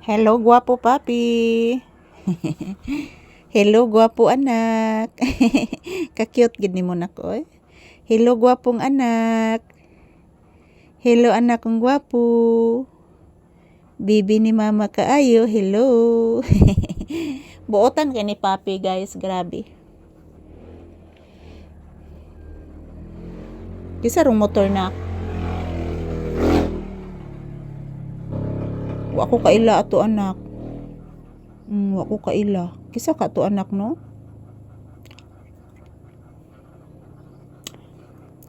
Hello, gwapo papi. Hello, gwapo anak. Ka-cute gid nimo nako eh. Hello, gwapong anak. Hello, anak kong gwapo. Bibi ni mama kaayo. Hello. Buotan kay ni papi, guys. Grabe. Kisa rong motor na. Wa ko kaila ato anak. Wa ko kaila. Kisa ka to anak no?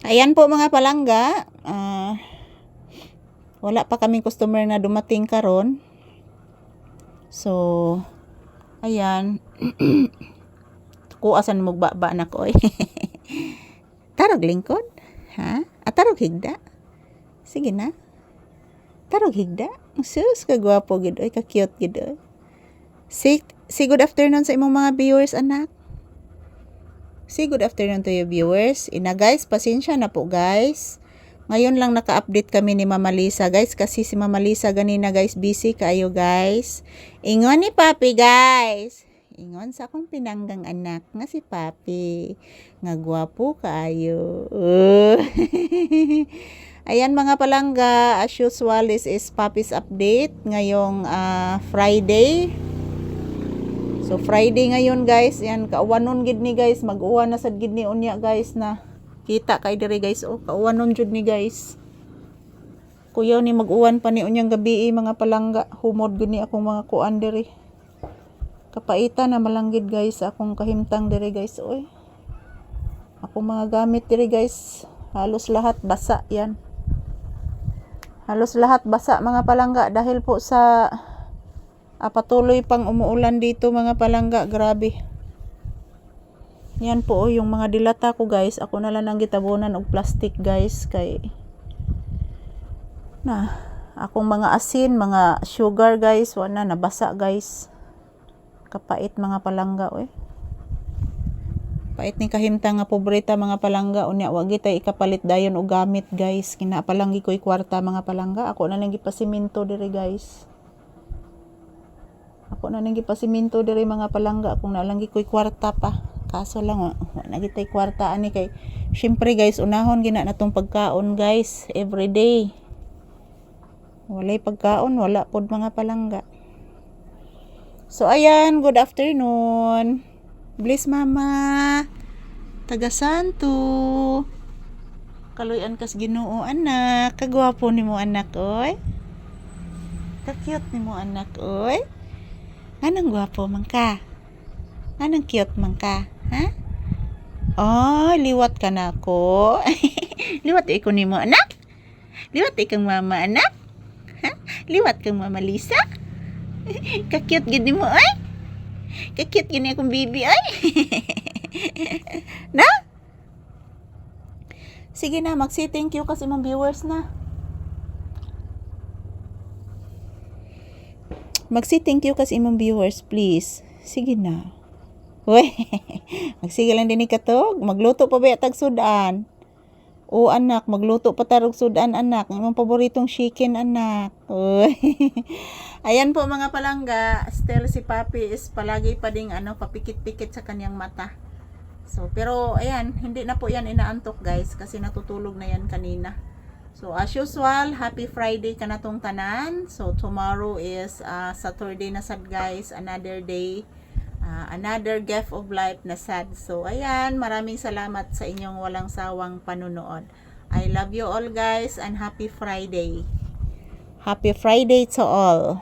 Ayan po mga palangga. Wala pa kaming customer na dumating karon. So, ayan. Kuasan mo ba na ko eh. Tarog lingkod? Ha? Tarog higda? Sige na. Tarog higda? Sus, kagwapo gid oy, ka-cute gid oy. Say good afternoon sa imong mga viewers anak. Say good afternoon to your viewers. Guys, pasensya na po guys. Ngayon lang naka-update kami ni Mama Lisa guys kasi si Mama Lisa ganina guys busy kayo guys. Ingon ni Papi guys. Ingon sa akong pinanggang anak nga si Papi. Nga gwapo kaayo. Ayan mga palangga, as usual this is Papi's update ngayong Friday. So Friday ngayon guys, yan kauwanon gid ni guys, mag-uwan na sad gid ni unya guys na kita kay diri guys, oh kauwanon jud ni guys. Kuyaw ni mag-uwan pa ni unyang gabi mga palangga, humod gid ni akong mga kuan diri. Kapaita na malanggid guys akong kahimtang diri guys, oy. Akong mga gamit diri guys, halos lahat basa yan. Halos lahat basa mga palangga dahil po sa patuloy pang umuulan dito mga palangga, grabe. Yan po yung mga dilata ko guys, ako na lang ang gitabunan og plastic guys kay na akong mga asin, mga sugar guys, wala nabasa guys. Kapait mga palangga oy. Pait ni kahimtang nga pobreta mga palangga unya wa gid tay ikapalit dayon og gamit guys. Kinapalanggi ko'y kwarta mga palangga, ako na lang gipasiminto diri guys. Ako na lang gipasiminto diri mga palangga kung nalanggi ko'y kwarta pa. Kaso lang wa na gid tay kwarta ani kay syempre guys unahon gina natong pagkaon guys every day. Walay pagkaon wala pod mga palangga. So ayan, good afternoon. Bless mama. Taga Santo. Kaluyan kas Ginoo anak. Kagwapo nimo anak oy. Ka-cute nimo anak oy. Anong gwapo man ka? Anong cute man ka? Ha? Oh, liwat ka na ako. Liwat ko nimo anak? Liwat ikang mama anak? Ha? Liwat kang Mama Lisa? Ka-cute gid nimo oy. Ka-cute gini akong baby ay. Na? Sige na, mag-say thank you kasi mga viewers na. Mag-say thank you kasi imong viewers, please. Sige na. Uy, magsige lang din ni katog. Magluto pa ba tag sudan? O anak, magluto pa tarog sudan anak. Imong paboritong chicken anak. Uy. Ayan po mga palangga. Still si Papi is palagi pa ding papikit-pikit sa kanyang mata. So, pero ayan, hindi na po yan inaantok guys kasi natutulog na yan kanina. So, as usual, happy Friday ka na tong tanan. So, tomorrow is Saturday na sad guys. Another day. Another gift of life na sad. So, ayan, maraming salamat sa inyong walang sawang panunood. I love you all guys and happy Friday. Happy Friday to all.